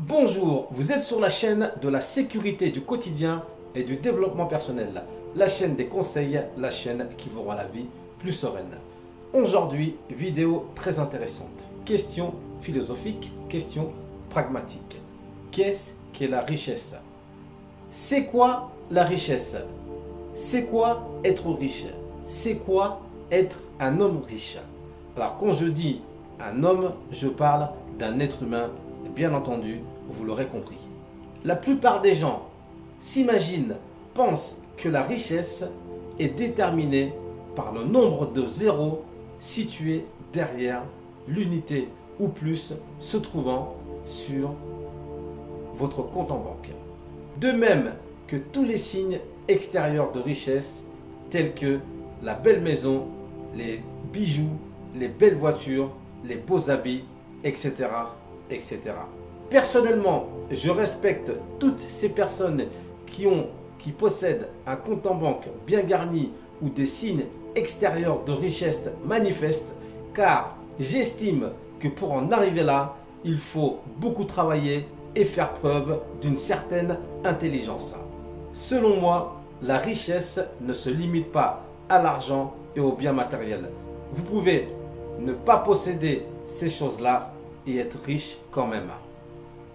Bonjour, vous êtes sur la chaîne de la sécurité du quotidien et du développement personnel. La chaîne des conseils, la chaîne qui vous rend la vie plus sereine. Aujourd'hui, vidéo très intéressante. Question philosophique, question pragmatique. Qu'est-ce qu'est la richesse? C'est quoi la richesse? C'est quoi être riche? C'est quoi être un homme riche? Alors quand je dis un homme, je parle d'un être humain, bien entendu, vous l'aurez compris. La plupart des gens s'imaginent, pensent que la richesse est déterminée par le nombre de zéros situés derrière l'unité ou plus se trouvant sur votre compte en banque. De même que tous les signes extérieurs de richesse tels que la belle maison, les bijoux, les belles voitures, les beaux habits, etc. etc. Personnellement, je respecte toutes ces personnes qui possèdent un compte en banque bien garni ou des signes extérieurs de richesse manifestes, car j'estime que pour en arriver là, il faut beaucoup travailler et faire preuve d'une certaine intelligence. Selon moi, la richesse ne se limite pas à l'argent et aux biens matériels. Vous pouvez ne pas posséder ces choses-là et être riche quand même.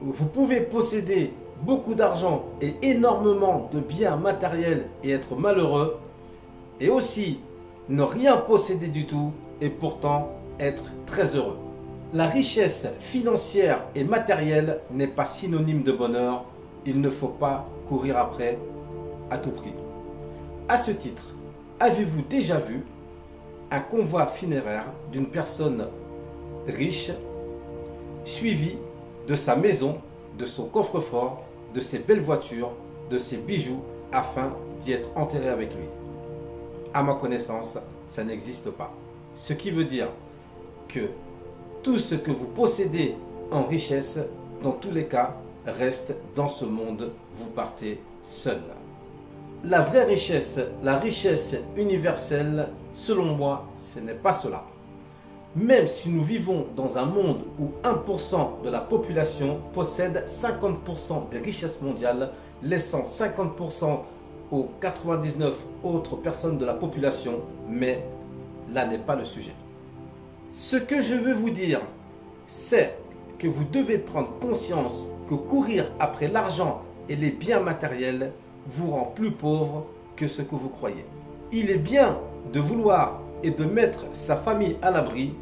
Vous pouvez posséder beaucoup d'argent et énormément de biens matériels et être malheureux, et aussi ne rien posséder du tout et pourtant être très heureux. La richesse financière et matérielle n'est pas synonyme de bonheur. Il ne faut pas courir après à tout prix. À ce titre, avez-vous déjà vu un convoi funéraire d'une personne riche suivi de sa maison, de son coffre-fort, de ses belles voitures, de ses bijoux afin d'y être enterré avec lui? À ma connaissance, ça n'existe pas. Ce qui veut dire que tout ce que vous possédez en richesse, dans tous les cas, reste dans ce monde. Vous partez seul. La vraie richesse, la richesse universelle, selon moi, ce n'est pas cela. Même si nous vivons dans un monde où 1% de la population possède 50% des richesses mondiales, laissant 50% aux 99 autres personnes de la population, mais là n'est pas le sujet. Ce que je veux vous dire, c'est que vous devez prendre conscience que courir après l'argent et les biens matériels vous rend plus pauvre que ce que vous croyez. Il est bien de vouloir et de mettre sa famille à l'abri,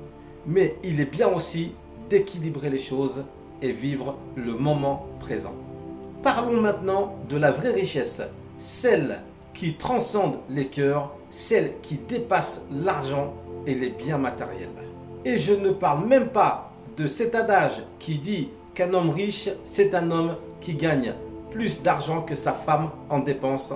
mais il est bien aussi d'équilibrer les choses et vivre le moment présent. Parlons maintenant de la vraie richesse, celle qui transcende les cœurs, celle qui dépasse l'argent et les biens matériels. Et je ne parle même pas de cet adage qui dit qu'un homme riche, c'est un homme qui gagne plus d'argent que sa femme en dépenses.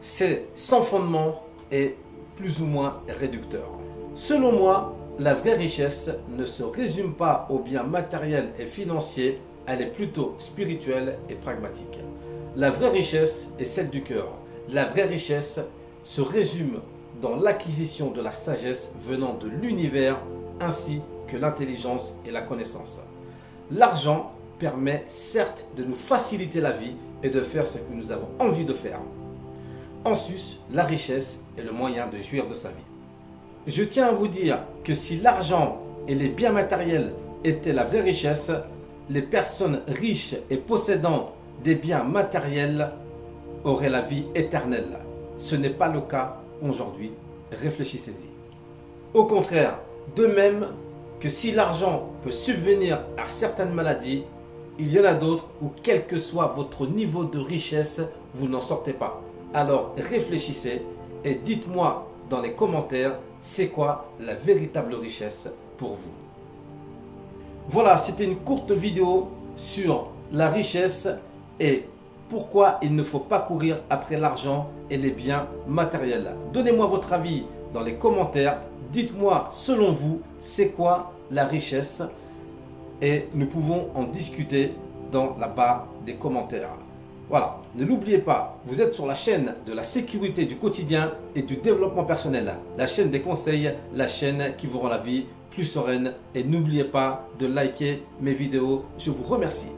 C'est sans fondement et plus ou moins réducteur. Selon moi, la vraie richesse ne se résume pas aux biens matériels et financiers, elle est plutôt spirituelle et pragmatique. La vraie richesse est celle du cœur. La vraie richesse se résume dans l'acquisition de la sagesse venant de l'univers ainsi que l'intelligence et la connaissance. L'argent permet certes de nous faciliter la vie et de faire ce que nous avons envie de faire. En sus, la richesse est le moyen de jouir de sa vie. Je tiens à vous dire que si l'argent et les biens matériels étaient la vraie richesse, les personnes riches et possédant des biens matériels auraient la vie éternelle. Ce n'est pas le cas aujourd'hui. Réfléchissez-y. Au contraire, de même que si l'argent peut subvenir à certaines maladies, il y en a d'autres où quel que soit votre niveau de richesse, vous n'en sortez pas. Alors réfléchissez et dites-moi dans les commentaires c'est quoi la véritable richesse pour vous. Voilà, c'était une courte vidéo sur la richesse et pourquoi il ne faut pas courir après l'argent et les biens matériels. Donnez-moi votre avis dans les commentaires. Dites-moi selon vous c'est quoi la richesse et nous pouvons en discuter dans la barre des commentaires. Voilà, ne l'oubliez pas, vous êtes sur la chaîne de la sécurité du quotidien et du développement personnel. La chaîne des conseils, la chaîne qui vous rend la vie plus sereine. Et n'oubliez pas de liker mes vidéos. Je vous remercie.